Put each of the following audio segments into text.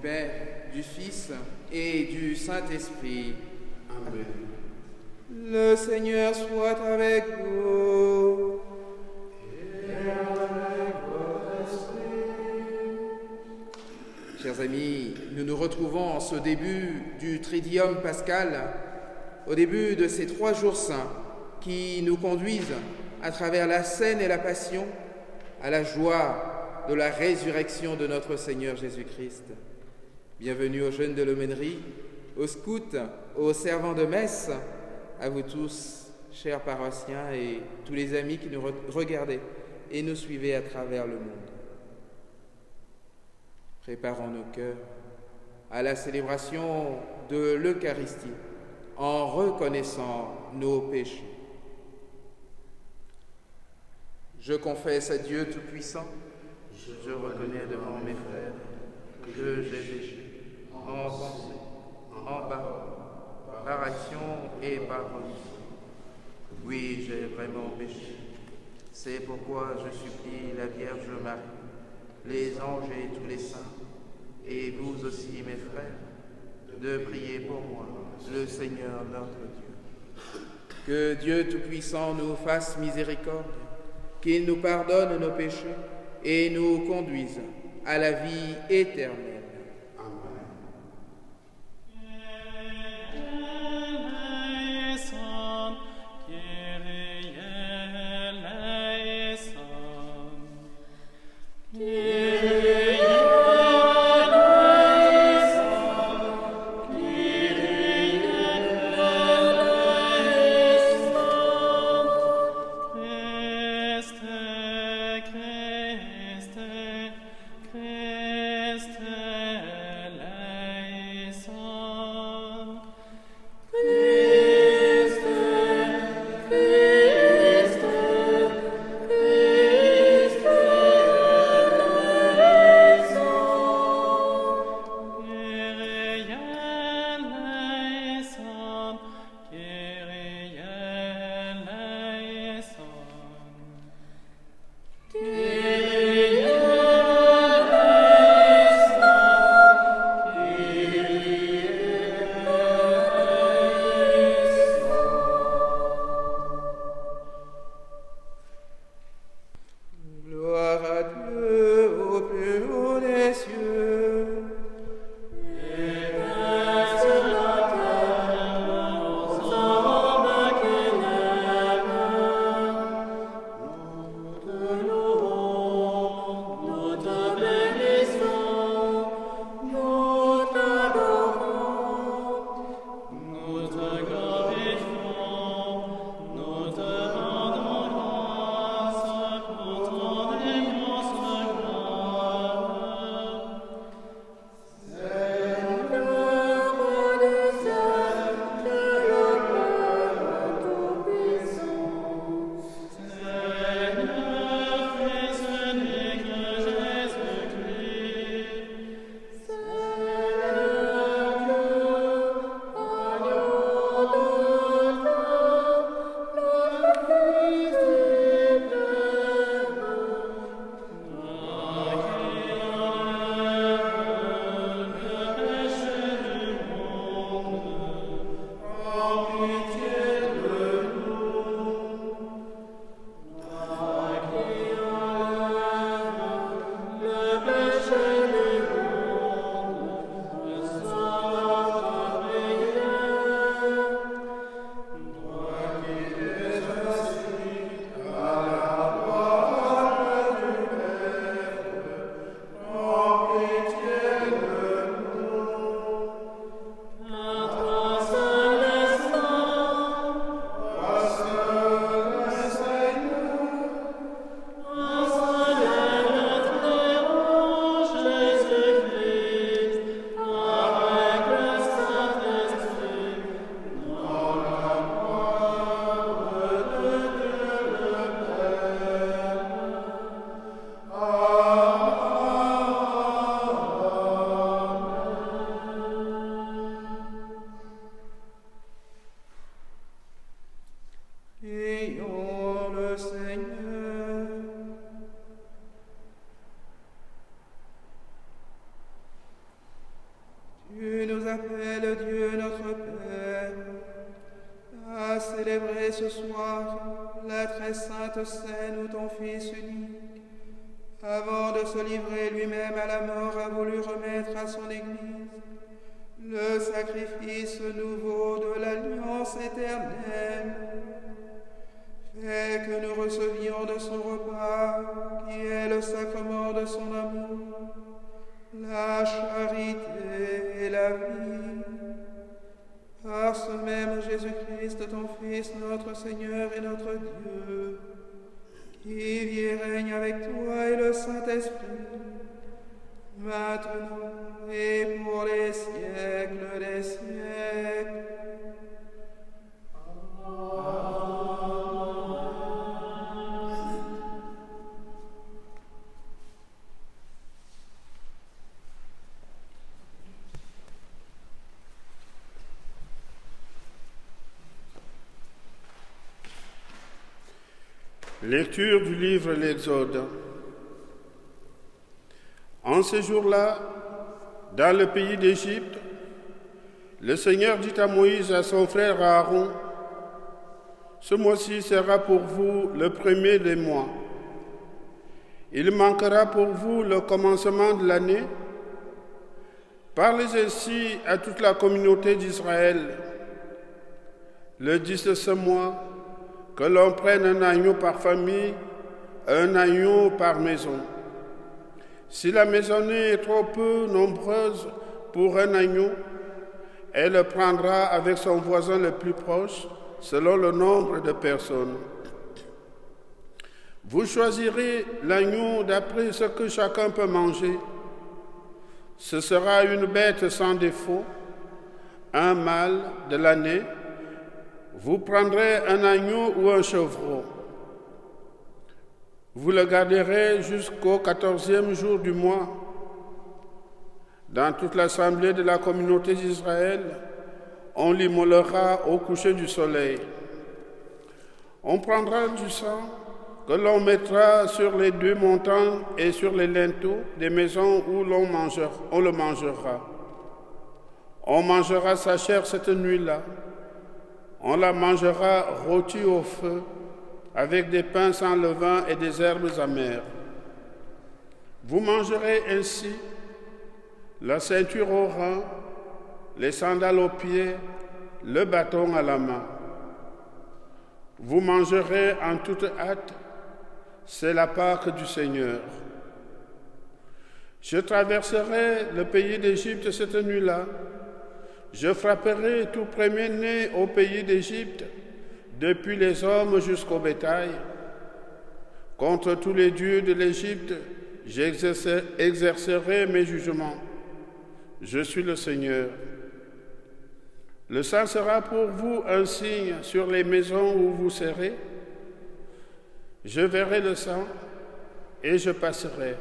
Père, du Fils et du Saint-Esprit. Amen. Le Seigneur soit avec vous. Et avec votre esprit. Chers amis, nous nous retrouvons en ce début du Tridium pascal, au début de ces 3 jours saints qui nous conduisent à travers la scène et la passion à la joie de la résurrection de notre Seigneur Jésus-Christ. Bienvenue aux jeunes de l'aumônerie, aux scouts, aux servants de messe, à vous tous, chers paroissiens et tous les amis qui nous regardez et nous suivez à travers le monde. Préparons nos cœurs à la célébration de l'Eucharistie en reconnaissant nos péchés. Je confesse à Dieu Tout-Puissant, je reconnais devant mes frères que j'ai péché en pensée, en parole, par action et par omission. Oui, j'ai vraiment péché. C'est pourquoi je supplie la Vierge Marie, les anges et tous les saints, et vous aussi, mes frères, de prier pour moi, le Seigneur notre Dieu. Que Dieu Tout-Puissant nous fasse miséricorde, qu'il nous pardonne nos péchés et nous conduise à la vie éternelle. éternel Dieu notre Père, a célébré ce soir la très sainte scène où ton Fils unique, avant de se livrer lui-même à la mort, a voulu remettre à son Église le sacrifice nouveau de l'alliance éternelle. Fais que nous recevions de son repas, qui est le sacrement de son amour, la charité et la vie. Par ce même Jésus-Christ, ton Fils, notre Seigneur et notre Dieu, qui vit et règne avec toi et le Saint-Esprit, maintenant et pour les siècles des siècles. Lecture du livre de l'Exode. En ces jours-là, dans le pays d'Égypte, le Seigneur dit à Moïse et à son frère Aaron, « Ce mois-ci sera pour vous le premier des mois. Il manquera pour vous le commencement de l'année. Parlez ainsi à toute la communauté d'Israël. Le 10 de ce mois, que l'on prenne un agneau par famille, un agneau par maison. Si la maisonnée est trop peu nombreuse pour un agneau, elle le prendra avec son voisin le plus proche, selon le nombre de personnes. Vous choisirez l'agneau d'après ce que chacun peut manger. Ce sera une bête sans défaut, un mâle de l'année. Vous prendrez un agneau ou un chevreau. Vous le garderez jusqu'au 14e jour du mois. Dans toute l'assemblée de la communauté d'Israël, on l'immolera au coucher du soleil. On prendra du sang que l'on mettra sur les deux montants et sur les linteaux des maisons où on le mangera. On mangera sa chair cette nuit-là. On la mangera rôtie au feu, avec des pains sans levain et des herbes amères. Vous mangerez ainsi la ceinture au rein, les sandales aux pieds, le bâton à la main. Vous mangerez en toute hâte, c'est la Pâque du Seigneur. Je traverserai le pays d'Égypte cette nuit-là. Je frapperai tout premier-né au pays d'Égypte, depuis les hommes jusqu'au bétail. Contre tous les dieux de l'Égypte, j'exercerai mes jugements. Je suis le Seigneur. Le sang sera pour vous un signe sur les maisons où vous serez. Je verrai le sang et je passerai.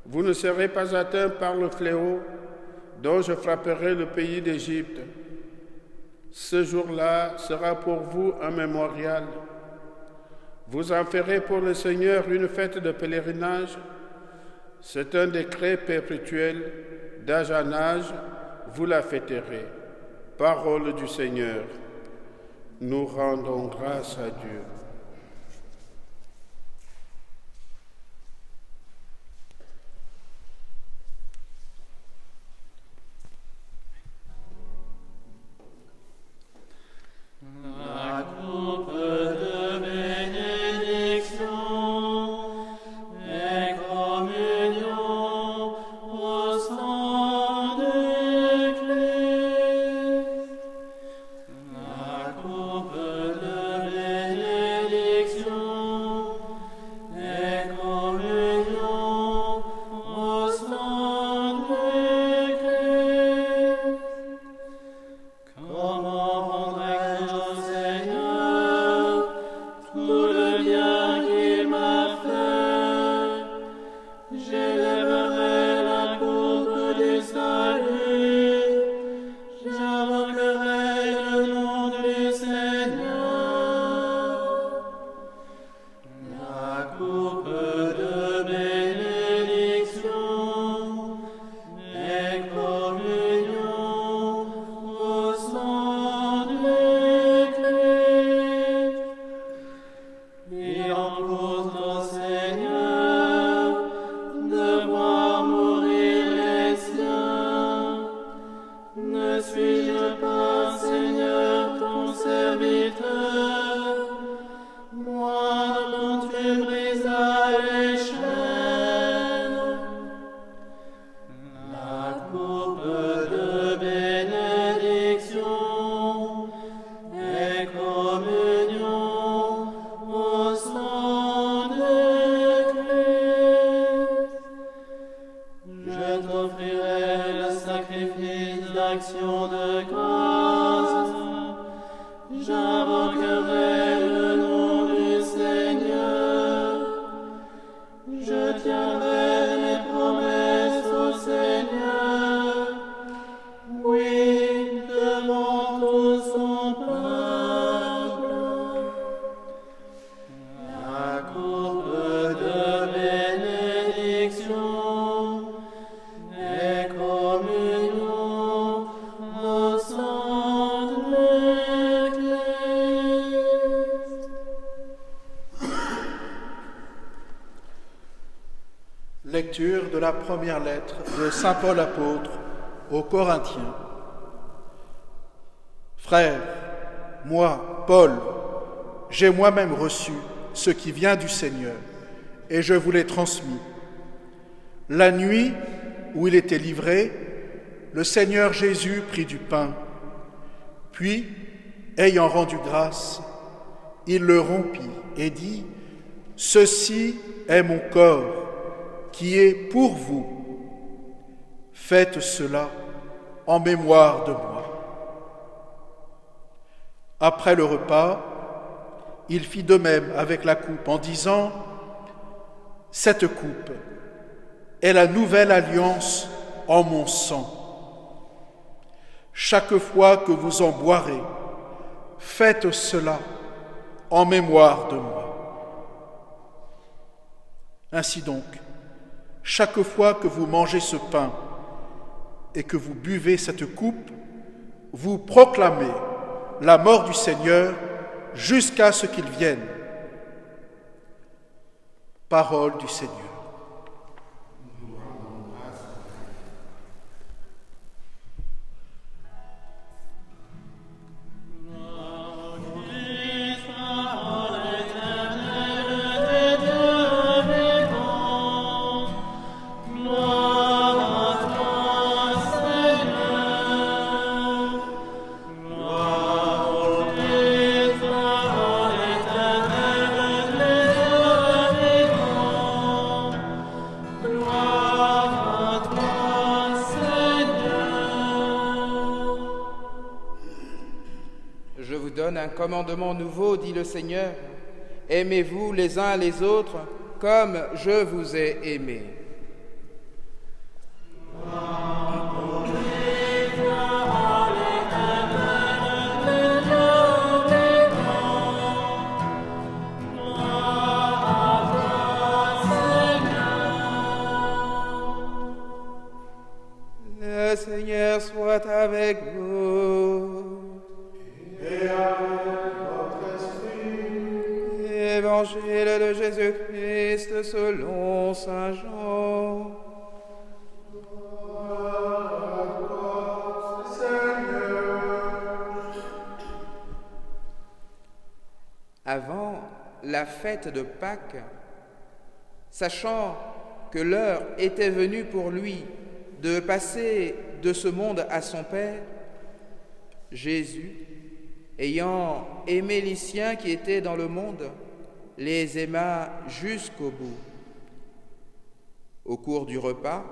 Vous ne serez pas atteints par le fléau dont je frapperai le pays d'Égypte. Ce jour-là sera pour vous un mémorial. Vous en ferez pour le Seigneur une fête de pèlerinage. C'est un décret perpétuel, d'âge en âge, vous la fêterez. Parole du Seigneur. Nous rendons grâce à Dieu. La coupe de bénédiction tiendrai mes promesses au Seigneur. Oui, devant tout son peuple. La coupe de bénédiction des communions au sang de l'Église. Lecture de la première lettre de saint Paul apôtre aux Corinthiens. Frères, moi, Paul, j'ai moi-même reçu ce qui vient du Seigneur, et je vous l'ai transmis. La nuit où il était livré, le Seigneur Jésus prit du pain, puis, ayant rendu grâce, il le rompit et dit : « Ceci est mon corps, qui est pour vous. Faites cela en mémoire de moi. » Après le repas, il fit de même avec la coupe en disant : « Cette coupe est la nouvelle alliance en mon sang. Chaque fois que vous en boirez, faites cela en mémoire de moi. » Ainsi donc, chaque fois que vous mangez ce pain et que vous buvez cette coupe, vous proclamez la mort du Seigneur jusqu'à ce qu'il vienne. Parole du Seigneur. Un commandement nouveau, dit le Seigneur. Aimez-vous les uns les autres comme je vous ai aimés. Le Seigneur soit avec vous. Et avec votre esprit. Évangile de Jésus-Christ selon saint Jean. Gloire à toi, Seigneur. Avant la fête de Pâques, sachant que l'heure était venue pour lui de passer de ce monde à son Père, Jésus, ayant aimé les siens qui étaient dans le monde, les aima jusqu'au bout. Au cours du repas,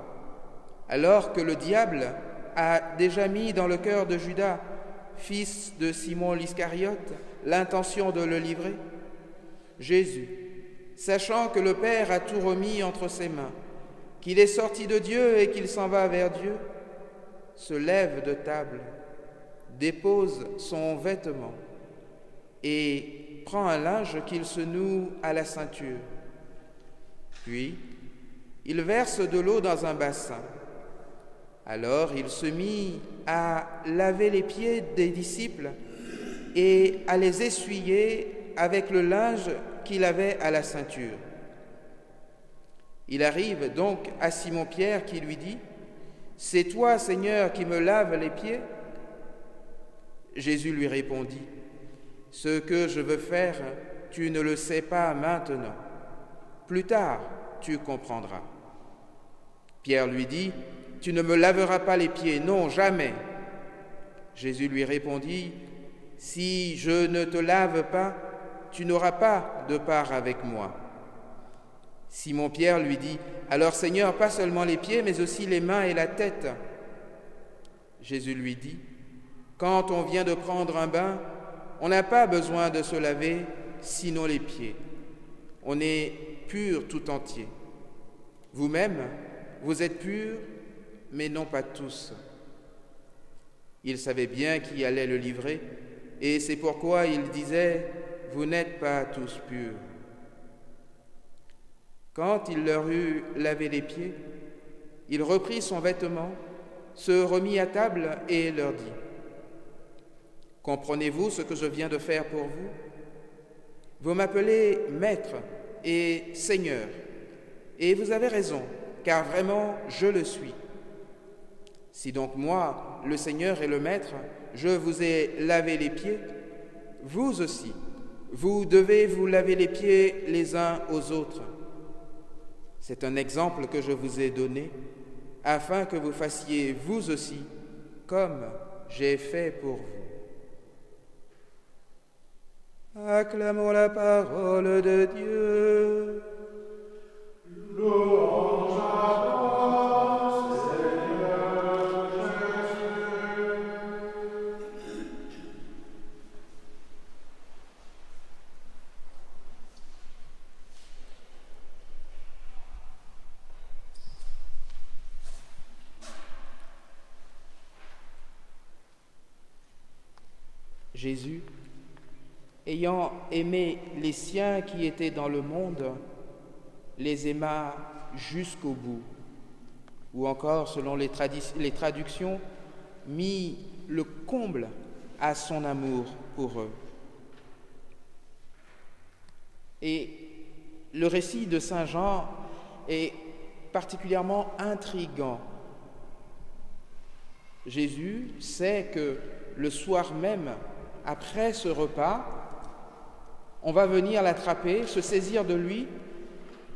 alors que le diable a déjà mis dans le cœur de Judas, fils de Simon l'Iscariote, l'intention de le livrer, Jésus, sachant que le Père a tout remis entre ses mains, qu'il est sorti de Dieu et qu'il s'en va vers Dieu, se lève de table, dépose son vêtement et prend un linge qu'il se noue à la ceinture. Puis, il verse de l'eau dans un bassin. Alors il se mit à laver les pieds des disciples et à les essuyer avec le linge qu'il avait à la ceinture. Il arrive donc à Simon-Pierre qui lui dit : « C'est toi, Seigneur, qui me laves les pieds ?» Jésus lui répondit : « Ce que je veux faire, tu ne le sais pas maintenant. Plus tard, tu comprendras. » Pierre lui dit : « Tu ne me laveras pas les pieds, non, jamais. » Jésus lui répondit : « Si je ne te lave pas, tu n'auras pas de part avec moi. » Simon-Pierre lui dit : « Alors, Seigneur, pas seulement les pieds, mais aussi les mains et la tête. » Jésus lui dit : « Quand on vient de prendre un bain, on n'a pas besoin de se laver, sinon les pieds. On est pur tout entier. Vous-même, vous êtes purs, mais non pas tous. » Il savait bien qui allait le livrer, et c'est pourquoi il disait « Vous n'êtes pas tous purs. » Quand il leur eut lavé les pieds, il reprit son vêtement, se remit à table et leur dit « Comprenez-vous ce que je viens de faire pour vous? Vous m'appelez Maître et Seigneur, et vous avez raison, car vraiment je le suis. Si donc moi, le Seigneur et le Maître, je vous ai lavé les pieds, vous aussi, vous devez vous laver les pieds les uns aux autres. C'est un exemple que je vous ai donné, afin que vous fassiez vous aussi comme j'ai fait pour vous. » Acclamons la parole de Dieu. Louange à toi, Seigneur Jésus. Jésus, ayant aimé les siens qui étaient dans le monde, les aima jusqu'au bout. Ou encore, selon les traductions, mit le comble à son amour pour eux. Et le récit de Saint Jean est particulièrement intrigant. Jésus sait que le soir même, après ce repas, on va venir l'attraper, se saisir de lui,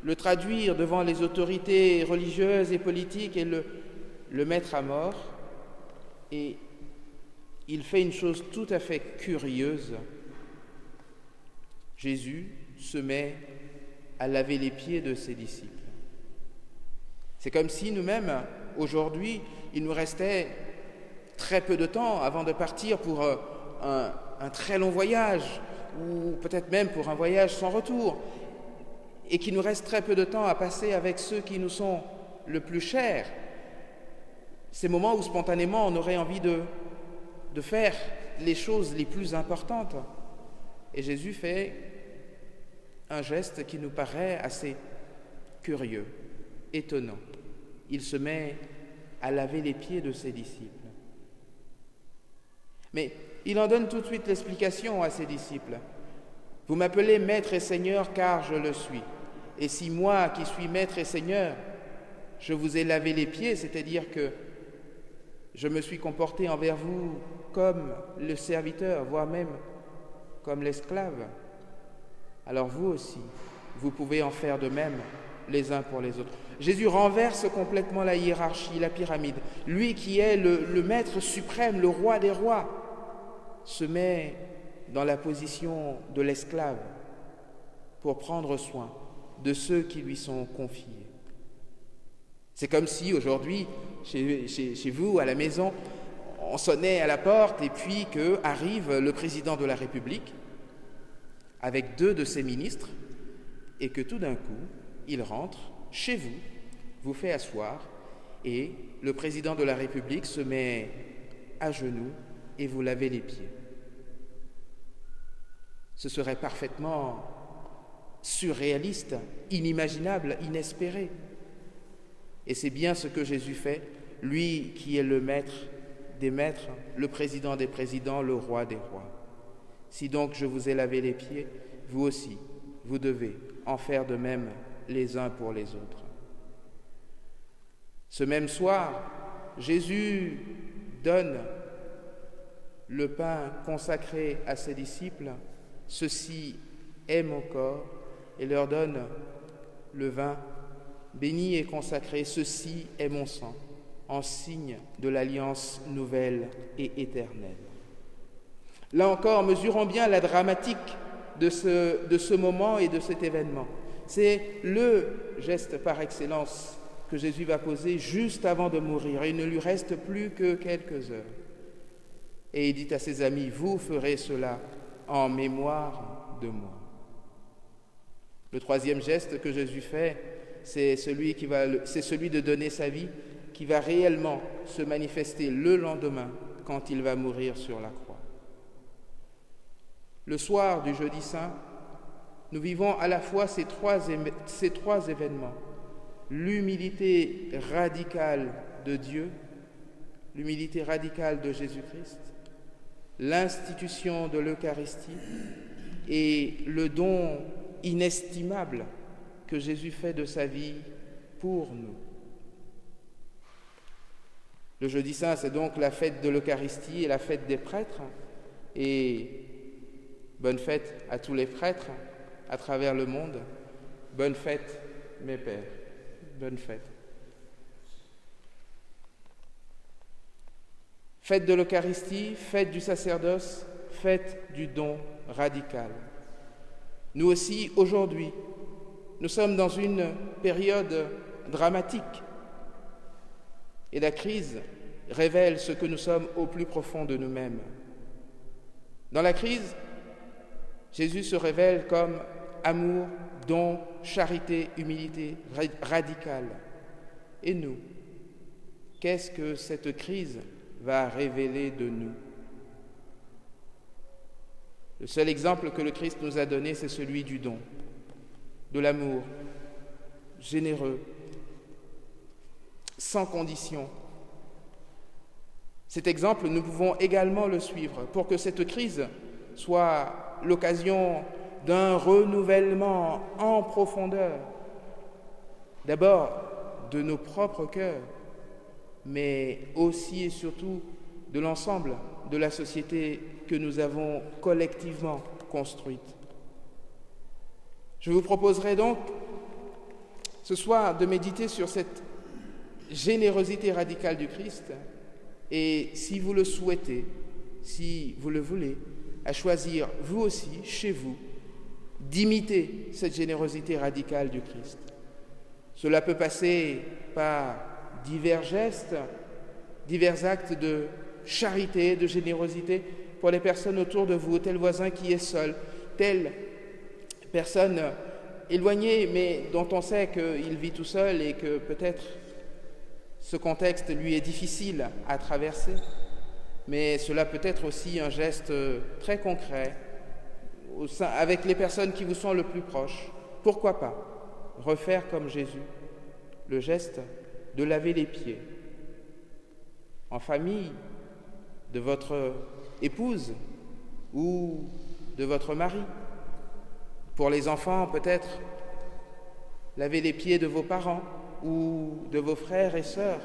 le traduire devant les autorités religieuses et politiques et le mettre à mort. Et il fait une chose tout à fait curieuse. Jésus se met à laver les pieds de ses disciples. C'est comme si nous-mêmes, aujourd'hui, il nous restait très peu de temps avant de partir pour un très long voyage, ou peut-être même pour un voyage sans retour, et qu'il nous reste très peu de temps à passer avec ceux qui nous sont le plus chers. Ces moments où spontanément on aurait envie de faire les choses les plus importantes. Et Jésus fait un geste qui nous paraît assez curieux, étonnant. Il se met à laver les pieds de ses disciples. Mais il en donne tout de suite l'explication à ses disciples. « Vous m'appelez Maître et Seigneur car je le suis. Et si moi, qui suis Maître et Seigneur, je vous ai lavé les pieds, c'est-à-dire que je me suis comporté envers vous comme le serviteur, voire même comme l'esclave, alors vous aussi, vous pouvez en faire de même les uns pour les autres. » Jésus renverse complètement la hiérarchie, la pyramide. Lui qui est le Maître suprême, le Roi des rois, se met dans la position de l'esclave pour prendre soin de ceux qui lui sont confiés. C'est comme si aujourd'hui, chez vous, à la maison, on sonnait à la porte et puis qu'arrive le président de la République avec 2 de ses ministres et que tout d'un coup, il rentre chez vous, vous fait asseoir et le président de la République se met à genoux et vous lavez les pieds. Ce serait parfaitement surréaliste, inimaginable, inespéré. Et c'est bien ce que Jésus fait, lui qui est le Maître des maîtres, le Président des présidents, le Roi des rois. Si donc je vous ai lavé les pieds, vous aussi, vous devez en faire de même les uns pour les autres. Ce même soir, Jésus donne le pain consacré à ses disciples, « Ceci est mon corps », et leur donne le vin béni et consacré, « Ceci est mon sang », en signe de l'alliance nouvelle et éternelle. Là encore, mesurons bien la dramatique de ce moment et de cet événement. C'est le geste par excellence que Jésus va poser juste avant de mourir. Il ne lui reste plus que quelques heures. Et il dit à ses amis, « Vous ferez cela en mémoire de moi. » Le troisième geste que Jésus fait, c'est celui de donner sa vie qui va réellement se manifester le lendemain quand il va mourir sur la croix. Le soir du jeudi saint, nous vivons à la fois ces trois événements, l'humilité radicale de Dieu, l'humilité radicale de Jésus-Christ, l'institution de l'Eucharistie et le don inestimable que Jésus fait de sa vie pour nous. Le jeudi saint, c'est donc la fête de l'Eucharistie et la fête des prêtres. Et bonne fête à tous les prêtres à travers le monde. Bonne fête, mes pères. Bonne fête. Fête de l'Eucharistie, fête du sacerdoce, fête du don radical. Nous aussi, aujourd'hui, nous sommes dans une période dramatique et la crise révèle ce que nous sommes au plus profond de nous-mêmes. Dans la crise, Jésus se révèle comme amour, don, charité, humilité radicale. Et nous, qu'est-ce que cette crise va révéler de nous? Le seul exemple que le Christ nous a donné, c'est celui du don, de l'amour généreux, sans condition. Cet exemple, nous pouvons également le suivre pour que cette crise soit l'occasion d'un renouvellement en profondeur, d'abord de nos propres cœurs, mais aussi et surtout de l'ensemble de la société que nous avons collectivement construite. Je vous proposerai donc ce soir de méditer sur cette générosité radicale du Christ et, si vous le souhaitez, si vous le voulez, à choisir vous aussi, chez vous, d'imiter cette générosité radicale du Christ. Cela peut passer par divers gestes, divers actes de charité, de générosité pour les personnes autour de vous, tel voisin qui est seul, telle personne éloignée mais dont on sait qu'il vit tout seul et que peut-être ce contexte lui est difficile à traverser. Mais cela peut être aussi un geste très concret avec les personnes qui vous sont le plus proches. Pourquoi pas refaire comme Jésus le geste de laver les pieds en famille de votre épouse ou de votre mari. Pour les enfants, peut-être laver les pieds de vos parents ou de vos frères et sœurs.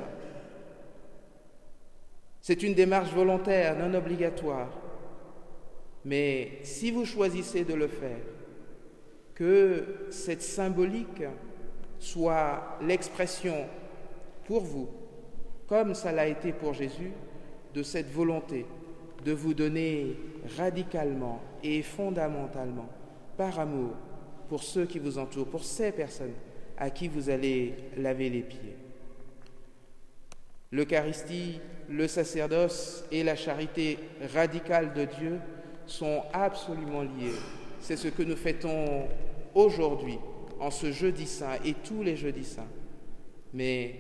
C'est une démarche volontaire, non obligatoire. Mais si vous choisissez de le faire, que cette symbolique soit l'expression pour vous, comme ça l'a été pour Jésus, de cette volonté de vous donner radicalement et fondamentalement, par amour, pour ceux qui vous entourent, pour ces personnes à qui vous allez laver les pieds. L'Eucharistie, le sacerdoce et la charité radicale de Dieu sont absolument liés. C'est ce que nous fêtons aujourd'hui, en ce jeudi saint et tous les jeudis saints. Mais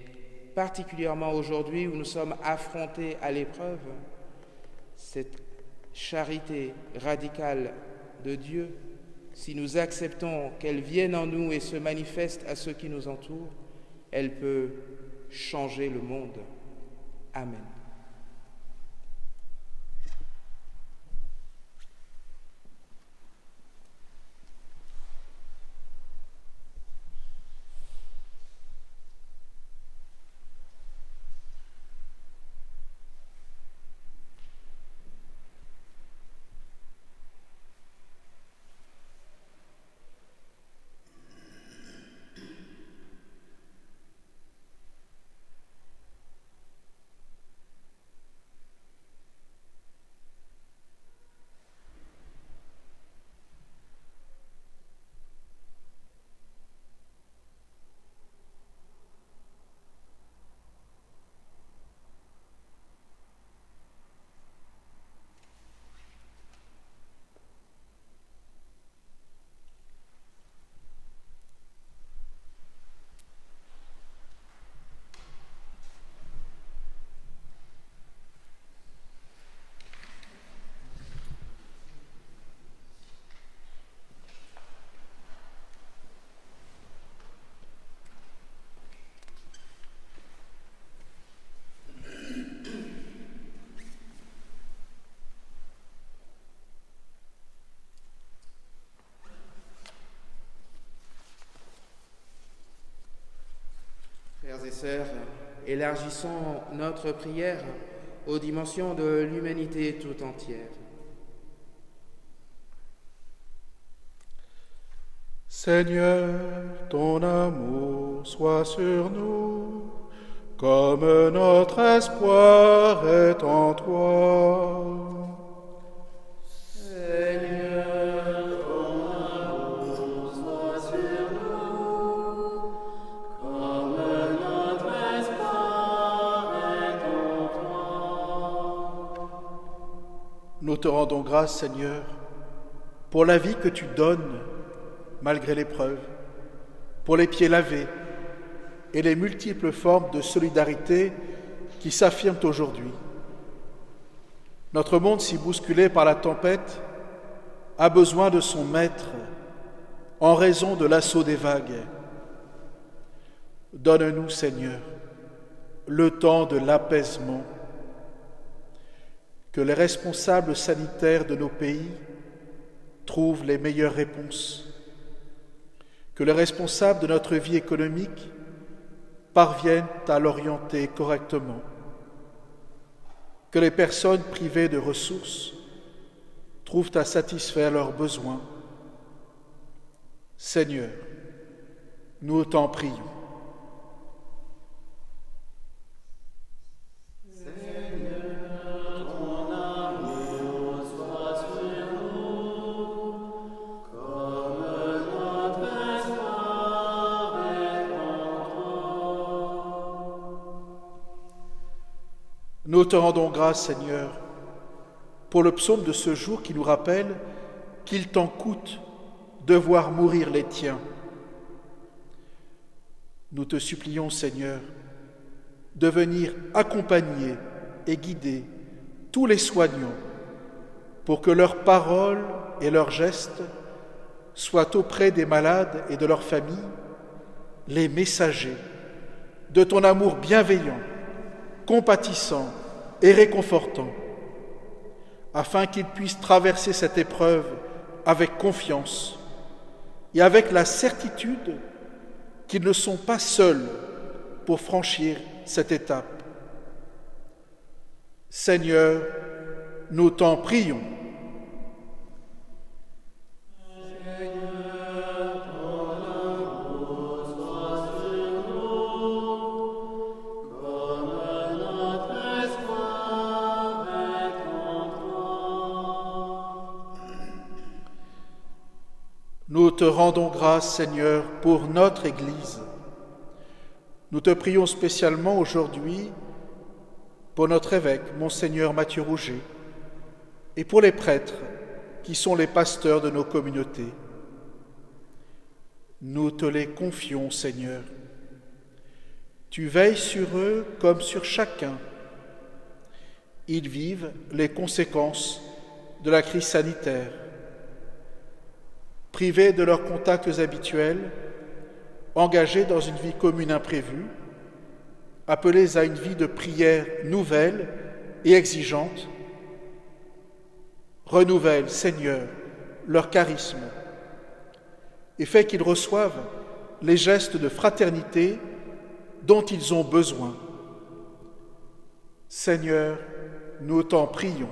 particulièrement aujourd'hui où nous sommes affrontés à l'épreuve, cette charité radicale de Dieu, si nous acceptons qu'elle vienne en nous et se manifeste à ceux qui nous entourent, elle peut changer le monde. Amen. frères et sœurs, élargissons notre prière aux dimensions de l'humanité tout entière. Seigneur, ton amour soit sur nous, comme notre espoir est en toi. Seigneur, ton amour soit sur nous, comme notre espoir est en toi. Nous te rendons grâce, Seigneur, pour la vie que tu donnes malgré l'épreuve, pour les pieds lavés et les multiples formes de solidarité qui s'affirment aujourd'hui. Notre monde, si bousculé par la tempête, a besoin de son maître en raison de l'assaut des vagues. Donne-nous, Seigneur, le temps de l'apaisement, que les responsables sanitaires de nos pays trouvent les meilleures réponses, que les responsables de notre vie économique parviennent à l'orienter correctement, que les personnes privées de ressources trouvent à satisfaire leurs besoins. Seigneur, nous t'en prions. Nous te rendons grâce, Seigneur, pour le psaume de ce jour qui nous rappelle qu'il t'en coûte de voir mourir les tiens. Nous te supplions, Seigneur, de venir accompagner et guider tous les soignants pour que leurs paroles et leurs gestes soient auprès des malades et de leurs familles les messagers de ton amour bienveillant, compatissant et réconfortant, afin qu'ils puissent traverser cette épreuve avec confiance et avec la certitude qu'ils ne sont pas seuls pour franchir cette étape. Seigneur, nous t'en prions. Nous te rendons grâce, Seigneur, pour notre Église. Nous te prions spécialement aujourd'hui pour notre évêque, Monseigneur Mathieu Rouget, et pour les prêtres qui sont les pasteurs de nos communautés. Nous te les confions, Seigneur. Tu veilles sur eux comme sur chacun. Ils vivent les conséquences de la crise sanitaire. Privés de leurs contacts habituels, engagés dans une vie commune imprévue, appelés à une vie de prière nouvelle et exigeante, renouvelle, Seigneur, leur charisme et fais qu'ils reçoivent les gestes de fraternité dont ils ont besoin. Seigneur, nous t'en prions.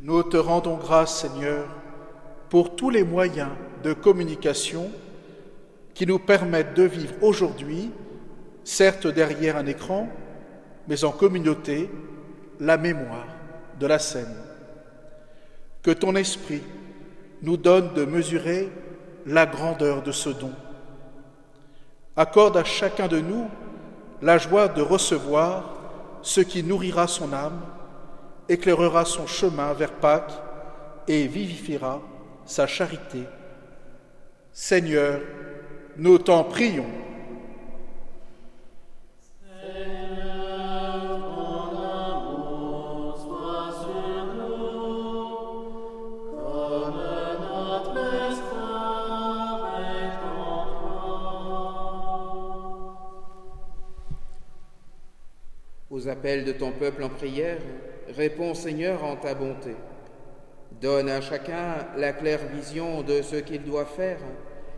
Nous te rendons grâce, Seigneur, pour tous les moyens de communication qui nous permettent de vivre aujourd'hui, certes derrière un écran, mais en communauté, la mémoire de la scène. Que ton esprit nous donne de mesurer la grandeur de ce don. Accorde à chacun de nous la joie de recevoir ce qui nourrira son âme, éclairera son chemin vers Pâques et vivifiera sa charité. Seigneur, nous t'en prions. Aux appels de ton peuple en prière, réponds Seigneur en ta bonté. Donne à chacun la claire vision de ce qu'il doit faire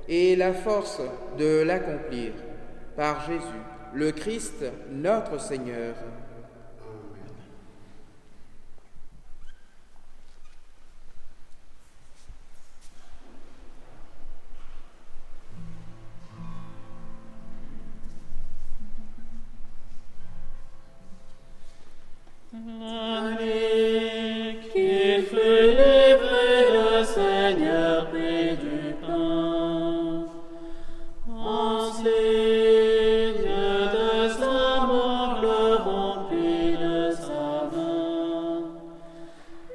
et la force de l'accomplir. Par Jésus, le Christ, notre Seigneur. Allez, qu'il fut livré le Seigneur prit du pain. En signe de sa mort, le remplit de sa main.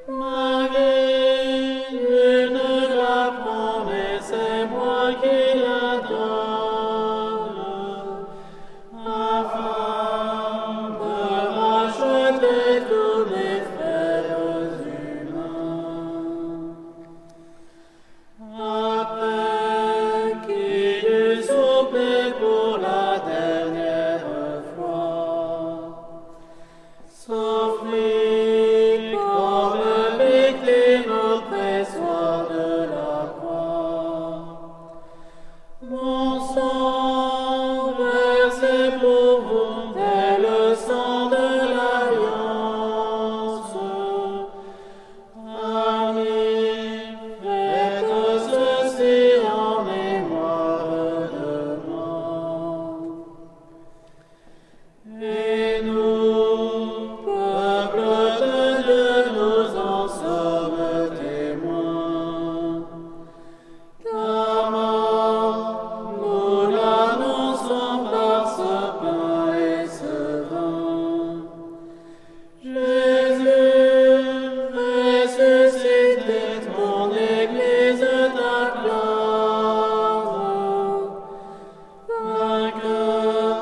Ma vie, lui ne la prend, mais c'est moi qui la donne. Afin de racheter tous mes frères humains. Après qu'il eut soupé pour la dernière fois, s'offrit comme victime au pressoir de la croix. Mon sang versé pour vous est le sang de l'alliance. Amis, faites ceci en mémoire de moi. Et nous, peuple de Dieu, nous en sommes témoins. Ta mort, nous l'annonçons par ce pain et ce vin. Jésus, ressuscité, ton Église t'acclame. Vainqueur,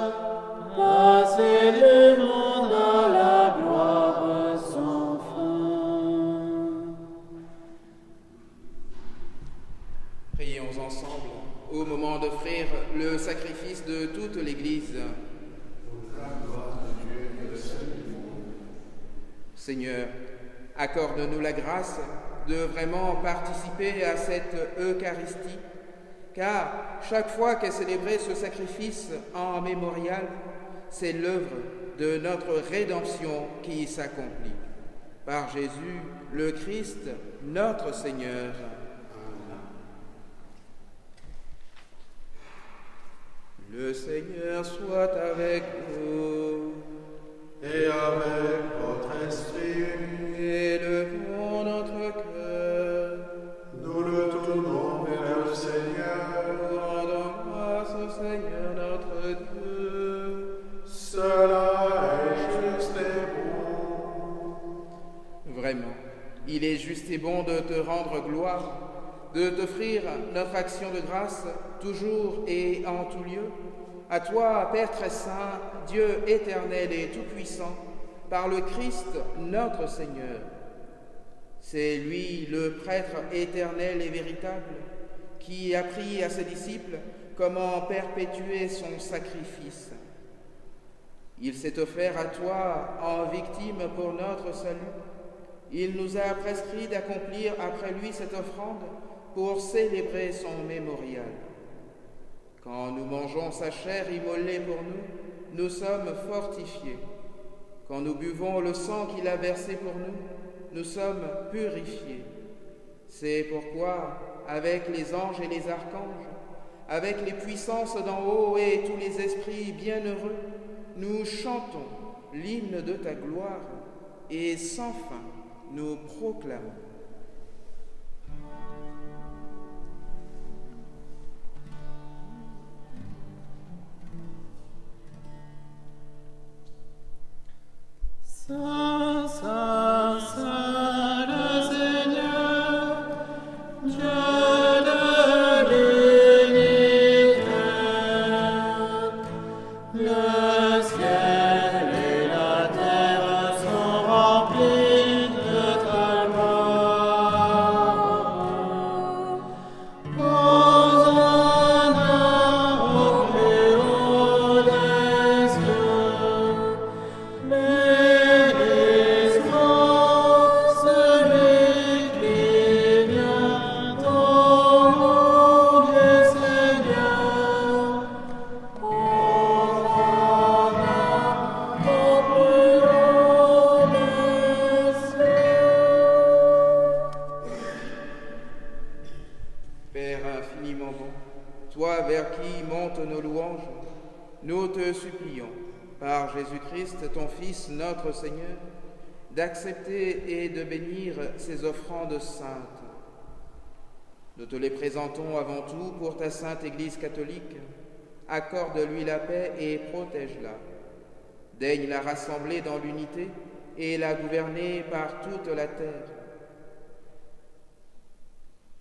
passé du monde à la gloire sans fin. Prions ensemble au moment d'offrir le sacrifice de toute l'Église. Seigneur, accorde-nous la grâce de vraiment participer à cette Eucharistie, car chaque fois qu'est célébré ce sacrifice en mémorial, c'est l'œuvre de notre rédemption qui s'accomplit. Par Jésus, le Christ, notre Seigneur. Le Seigneur soit avec vous. Et avec votre esprit, Élevons notre cœur. nous le tournons vers le Seigneur. Rendons grâce au Seigneur notre Dieu. Cela est juste et bon. Vraiment, il est juste et bon de te rendre gloire, de t'offrir notre action de grâce, toujours et en tout lieu. À toi, Père très saint, Dieu éternel et tout-puissant, par le Christ notre Seigneur. C'est lui, le prêtre éternel et véritable, qui a appris à ses disciples comment perpétuer son sacrifice. Il s'est offert à toi en victime pour notre salut. Il nous a prescrit d'accomplir après lui cette offrande pour célébrer son mémorial. Quand nous mangeons sa chair immolée pour nous, nous sommes fortifiés. Quand nous buvons le sang qu'il a versé pour nous, nous sommes purifiés. C'est pourquoi, avec les anges et les archanges, avec les puissances d'en haut et tous les esprits bienheureux, nous chantons l'hymne de ta gloire et sans fin nous proclamons. Saint, Saint, Saint, le Seigneur, Dieu de l'univers, le ciel et la terre sont remplis de ta gloire. Hosanna au plus haut des cieux. louange, nous te supplions, par Jésus-Christ, ton Fils, notre Seigneur, d'accepter et de bénir ces offrandes saintes. Nous te les présentons avant tout pour ta sainte Église catholique. Accorde-lui la paix et protège-la. Daigne la rassembler dans l'unité et la gouverner par toute la terre.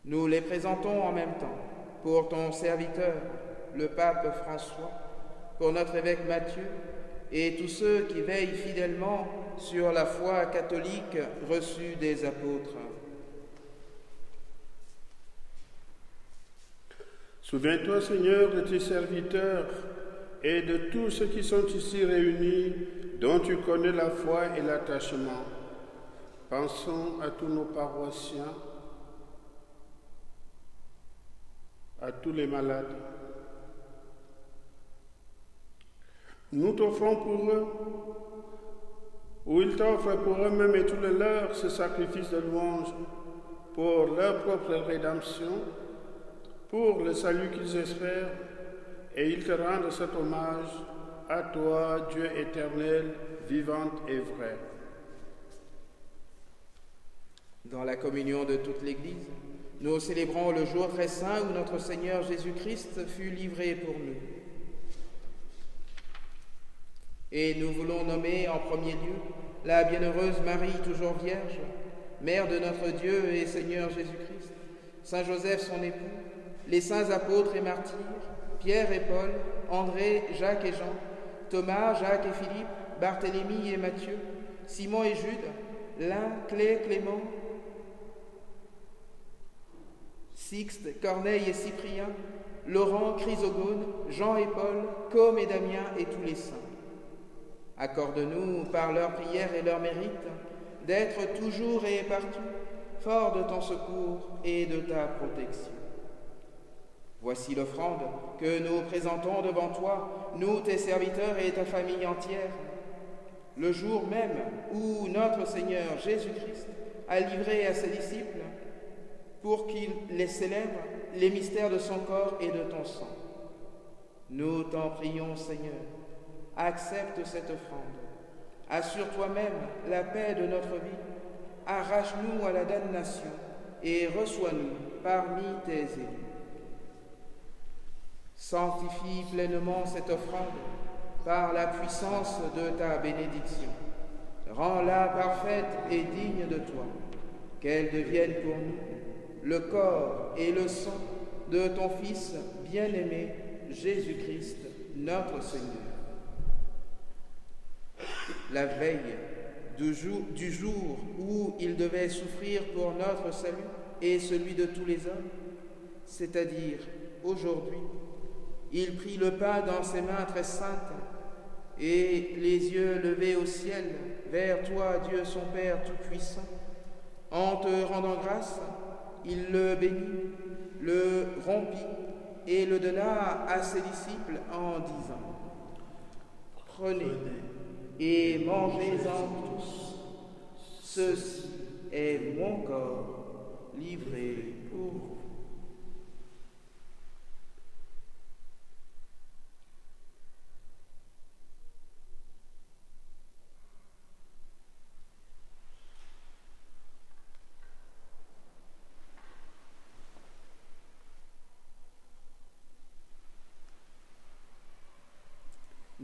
Nous les présentons en même temps pour ton serviteur, le pape François, pour notre évêque Matthieu et tous ceux qui veillent fidèlement sur la foi catholique reçue des apôtres. Souviens-toi, Seigneur, de tes serviteurs et de tous ceux qui sont ici réunis, dont tu connais la foi et l'attachement. Pensons à tous nos paroissiens, à tous les malades. Nous t'offrons pour eux, ou ils t'offrent pour eux-mêmes et tous les leurs ce sacrifice de louange pour leur propre rédemption, pour le salut qu'ils espèrent, et ils te rendent cet hommage à toi, Dieu éternel, vivant et vrai. Dans la communion de toute l'Église, nous célébrons le jour très saint où notre Seigneur Jésus-Christ fut livré pour nous. Et nous voulons nommer en premier lieu la bienheureuse Marie, toujours vierge, Mère de notre Dieu et Seigneur Jésus-Christ, Saint Joseph son époux, les saints apôtres et martyrs, Pierre et Paul, André, Jacques et Jean, Thomas, Jacques et Philippe, Barthélemy et Matthieu, Simon et Jude, Lin, Clé, Clément, Sixte, Corneille et Cyprien, Laurent, Chrysogone, Jean et Paul, Côme et Damien et tous les saints. Accorde-nous, par leurs prières et leurs mérites, d'être toujours et partout forts de ton secours et de ta protection. Voici l'offrande que nous présentons devant toi, nous, tes serviteurs et ta famille entière, le jour même où notre Seigneur Jésus-Christ a livré à ses disciples, pour qu'ils les célèbrent, les mystères de son corps et de ton sang. Nous t'en prions, Seigneur, accepte cette offrande. Assure toi-même la paix de notre vie. Arrache-nous à la damnation et reçois-nous parmi tes élus. Sanctifie pleinement cette offrande par la puissance de ta bénédiction. Rends-la parfaite et digne de toi, qu'elle devienne pour nous le corps et le sang de ton Fils bien-aimé, Jésus-Christ, notre Seigneur. La veille du jour où il devait souffrir pour notre salut et celui de tous les hommes, c'est-à-dire aujourd'hui, il prit le pain dans ses mains très saintes et les yeux levés au ciel vers toi, Dieu son Père Tout-Puissant. En te rendant grâce, il le bénit, le rompit et le donna à ses disciples en disant : « Prenez et mangez-en tous. Ceci est mon corps livré pour vous. »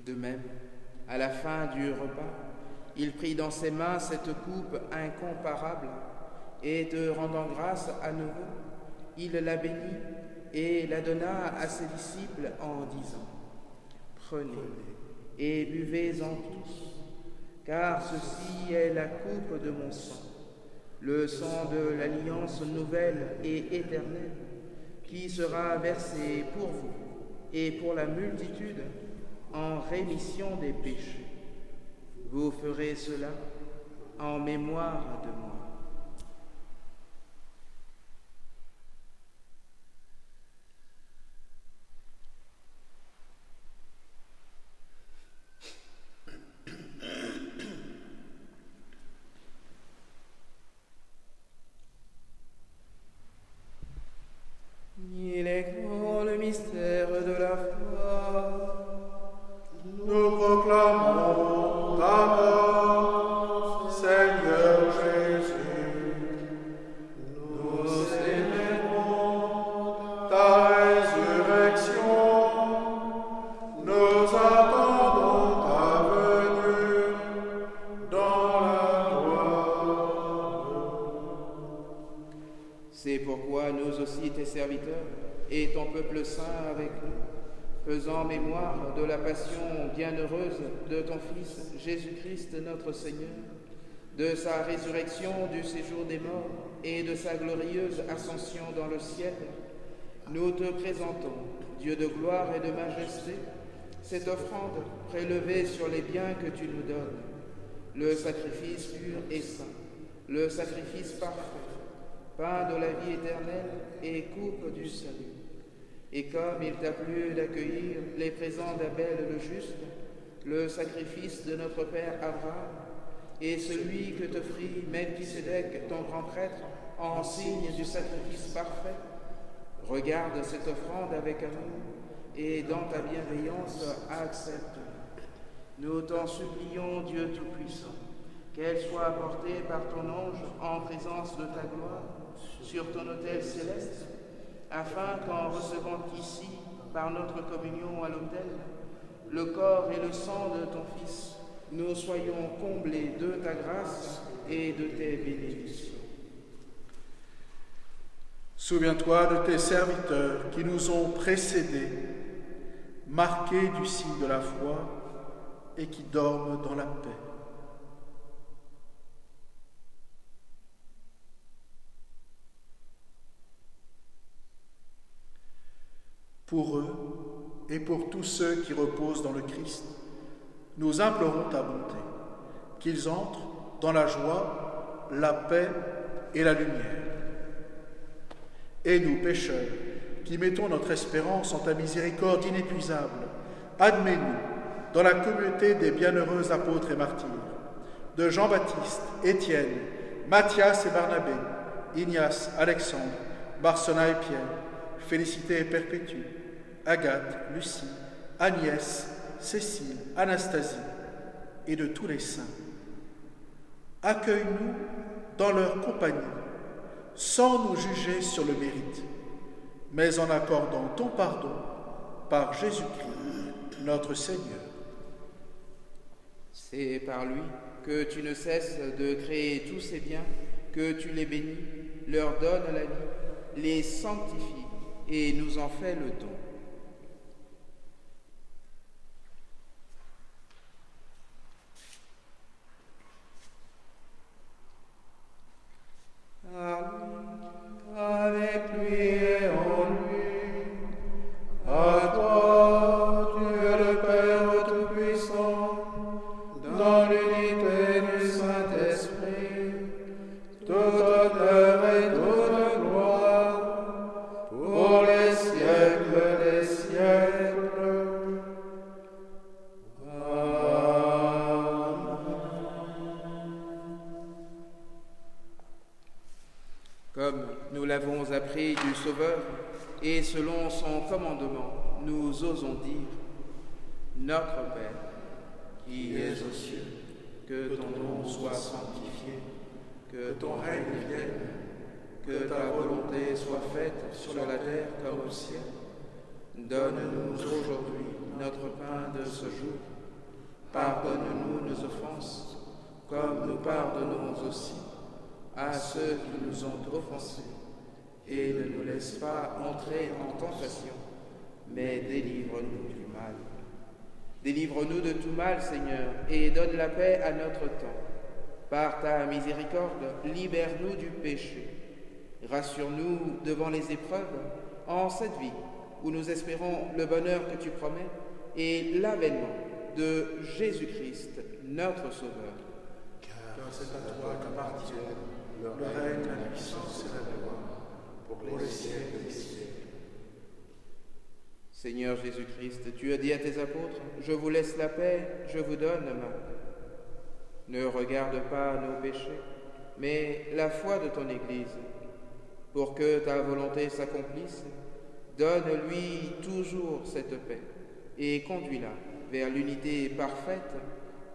De même, à la fin du repas, il prit dans ses mains cette coupe incomparable et, te rendant grâce à nouveau, il la bénit et la donna à ses disciples en disant : « Prenez et buvez-en tous, car ceci est la coupe de mon sang, le sang de l'alliance nouvelle et éternelle, qui sera versé pour vous et pour la multitude en rémission des péchés. Vous ferez cela en mémoire de moi. » Il est grand le mystère de la foi. peuple saint avec nous, faisant mémoire de la passion bienheureuse de ton Fils Jésus-Christ notre Seigneur, de sa résurrection du séjour des morts et de sa glorieuse ascension dans le ciel, nous te présentons, Dieu de gloire et de majesté, cette offrande prélevée sur les biens que tu nous donnes, le sacrifice pur et saint, le sacrifice parfait, pain de la vie éternelle et coupe du salut. Et comme il t'a plu d'accueillir les présents d'Abel le juste, le sacrifice de notre père Abraham, et celui que t'offrit Melchisédek, ton grand prêtre, en signe du sacrifice parfait, regarde cette offrande avec amour et dans ta bienveillance accepte-la. Nous t'en supplions, Dieu Tout-Puissant, qu'elle soit apportée par ton ange en présence de ta gloire sur ton autel céleste, afin qu'en recevant ici, par notre communion à l'autel, le corps et le sang de ton Fils, nous soyons comblés de ta grâce et de tes bénédictions. Souviens-toi de tes serviteurs qui nous ont précédés, marqués du signe de la foi et qui dorment dans la paix. Pour eux et pour tous ceux qui reposent dans le Christ, nous implorons ta bonté, qu'ils entrent dans la joie, la paix et la lumière. Et nous, pécheurs, qui mettons notre espérance en ta miséricorde inépuisable, admets-nous dans la communauté des bienheureux apôtres et martyrs, de Jean-Baptiste, Étienne, Matthias et Barnabé, Ignace, Alexandre, Marcelin et Pierre, Félicité et Perpétue, Agathe, Lucie, Agnès, Cécile, Anastasie et de tous les saints. Accueille-nous dans leur compagnie, sans nous juger sur le mérite, mais en accordant ton pardon par Jésus-Christ, notre Seigneur. C'est par lui que tu ne cesses de créer tous ces biens, que tu les bénis, leur donnes la vie, les sanctifies et nous en fais le don. Avec lui et en lui, à toi, Dieu le Père Tout-Puissant, dans l'unité du Saint-Esprit, tout honneur et toute gloire, pour les siècles des siècles. Comme nous l'avons appris du Sauveur, et selon son commandement, nous osons dire: Notre Père, qui es aux cieux, que ton nom soit sanctifié, que ton règne vienne, que ta volonté soit faite sur la terre comme au ciel. Donne-nous aujourd'hui notre pain de ce jour. Pardonne-nous nos offenses, comme nous pardonnons aussi à ceux qui nous ont offensés, et ne nous laisse pas entrer en tentation, mais délivre-nous du mal. Délivre-nous de tout mal, Seigneur, et donne la paix à notre temps. Par ta miséricorde, libère-nous du péché. Rassure-nous devant les épreuves, en cette vie où nous espérons le bonheur que tu promets et l'avènement de Jésus-Christ, notre Sauveur. Car c'est à toi qu'appartiennent le règne, la puissance et la gloire, pour les siècles des siècles. Seigneur Jésus-Christ, tu as dit à tes apôtres: Je vous laisse la paix, je vous donne ma paix. Ne regarde pas nos péchés, mais la foi de ton Église. Pour que ta volonté s'accomplisse, donne-lui toujours cette paix et conduis-la vers l'unité parfaite,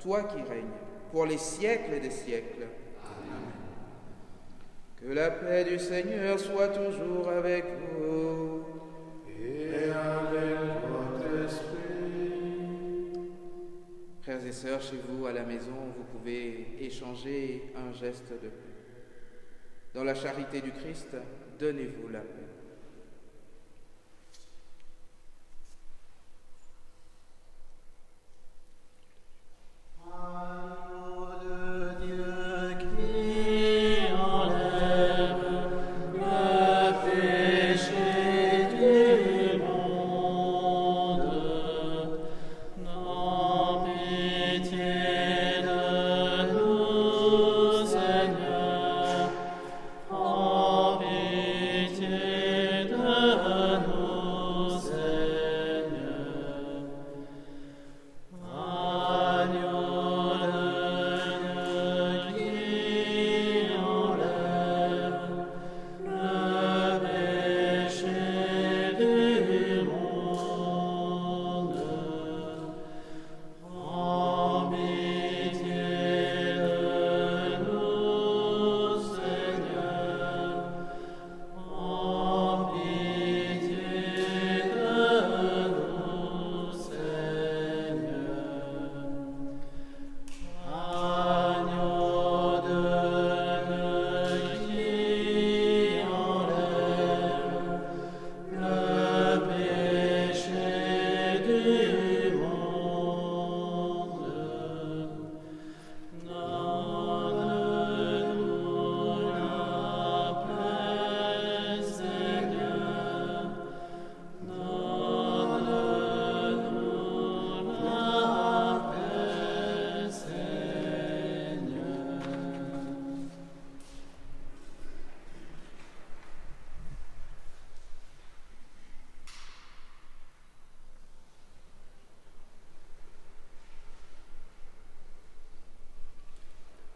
toi qui règnes pour les siècles des siècles. Amen. Que la paix du Seigneur soit toujours avec vous. Et avec votre esprit. Frères et sœurs, chez vous, à la maison, vous pouvez échanger un geste de paix. Dans la charité du Christ, donnez-vous la paix.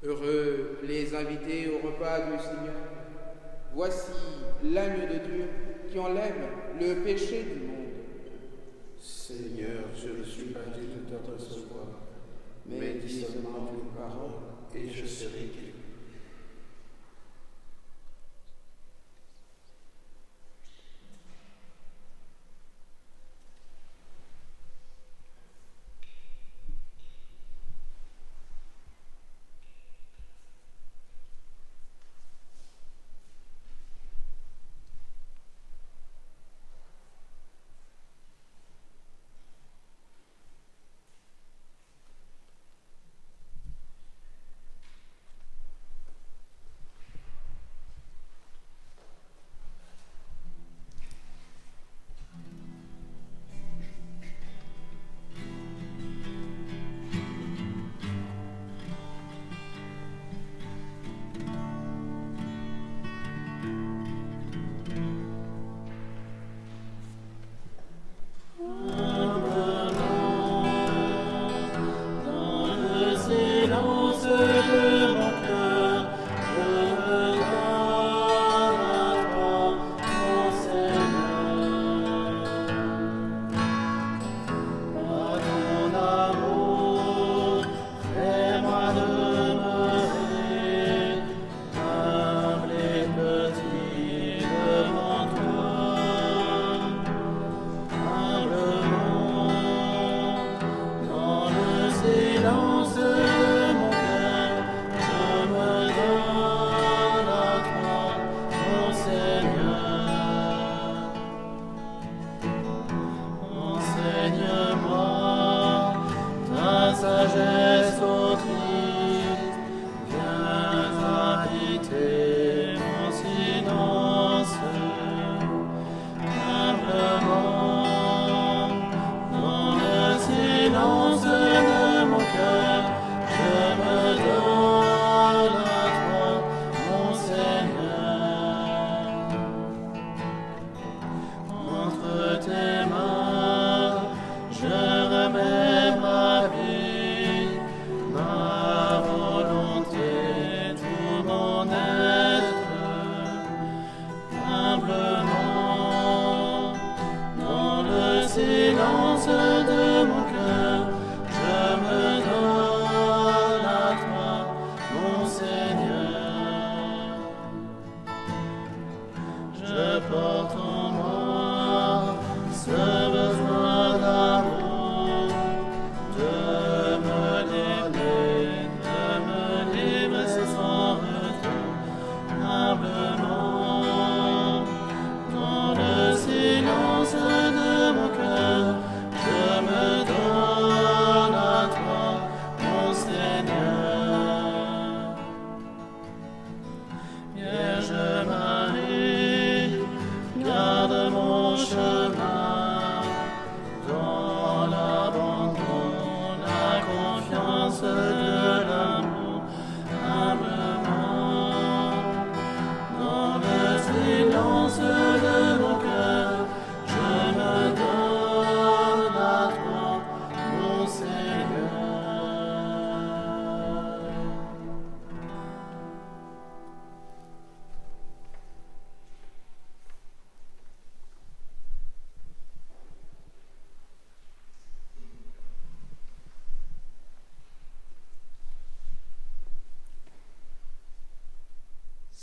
Heureux les invités au repas du Seigneur. Voici l'agneau de Dieu qui enlève le péché du monde. Seigneur, je ne suis pas digne de te recevoir, mais dis seulement une parole et je serai guéri.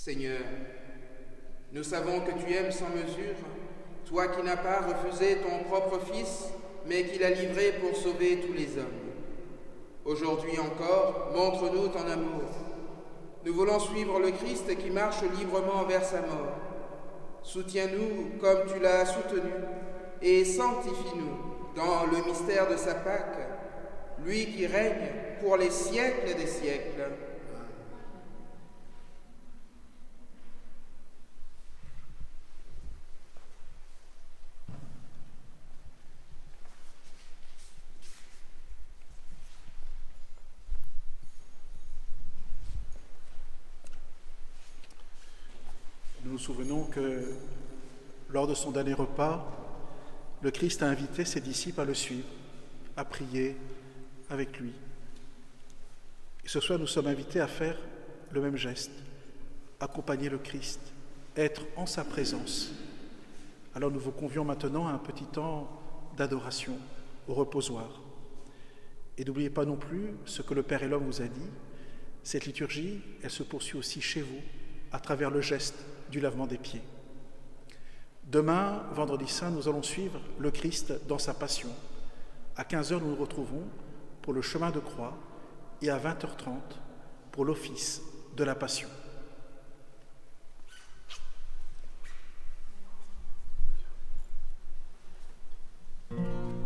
Seigneur, nous savons que tu aimes sans mesure, toi qui n'as pas refusé ton propre Fils, mais qui l'as livré pour sauver tous les hommes. Aujourd'hui encore, montre-nous ton amour. Nous voulons suivre le Christ qui marche librement vers sa mort. Soutiens-nous comme tu l'as soutenu et sanctifie-nous dans le mystère de sa Pâque, lui qui règne pour les siècles des siècles. Nous nous souvenons que lors de son dernier repas, le Christ a invité ses disciples à le suivre, à prier avec lui. Et ce soir, nous sommes invités à faire le même geste, accompagner le Christ, être en sa présence. Alors nous vous convions maintenant à un petit temps d'adoration au reposoir. Et n'oubliez pas non plus ce que le Père et l'Homme vous a dit. Cette liturgie, elle se poursuit aussi chez vous, à travers le geste du lavement des pieds. Demain, vendredi saint, nous allons suivre le Christ dans sa passion. À 15h, nous nous retrouvons pour le chemin de croix et à 20h30 pour l'office de la passion. Stella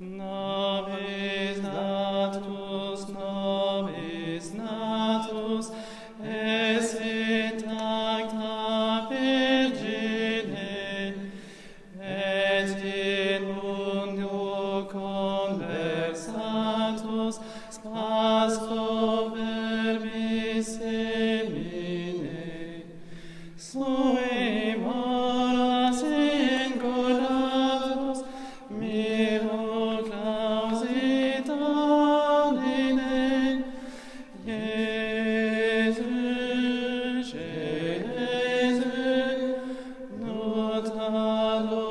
Nobis natus, es intacta Virgine, et in mundo conversatus, pasco verbi semine, sui moras incolatus, miro clausit anine, Jésus, notalo,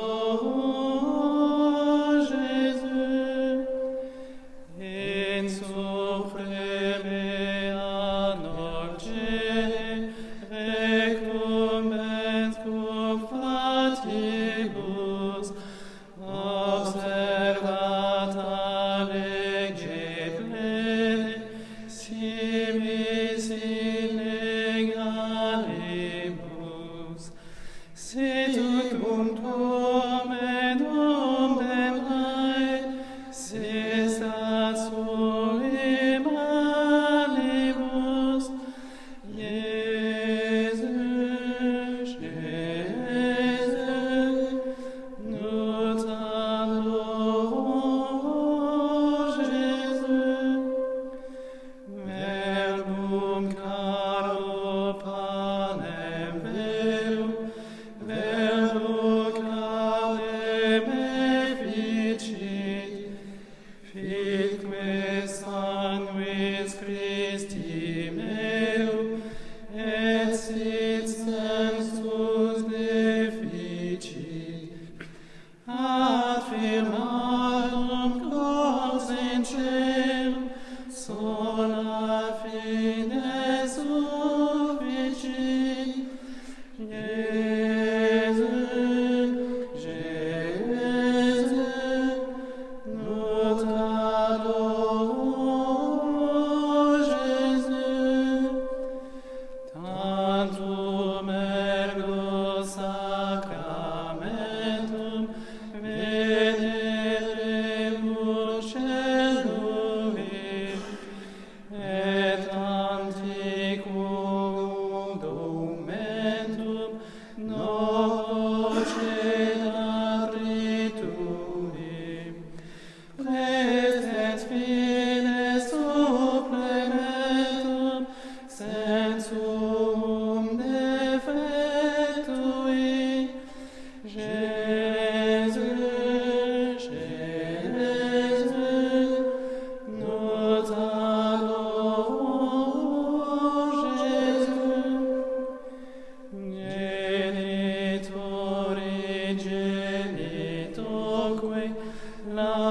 Jésus, in supremea nocte, recumbens cum fatibus, observata lege plene, simis illegalibus, sit cum tuum et umbrae, sistat sui malibus, Jésus, notalo, Jésus, verbum caro panem verum, verbum carem efficit, ficme sanguis Christi meum, et sit sensus deficit, ad firmarum cos in cielo, sola fine sufficit. Jésus, notalo, Jésus, tantum ergo sacramentum veneremus celui, et antiquum documentum nocedat ritui, et fine supplementum sensum defectui. Jésus, notalo, Jésus, genitori genitoque, la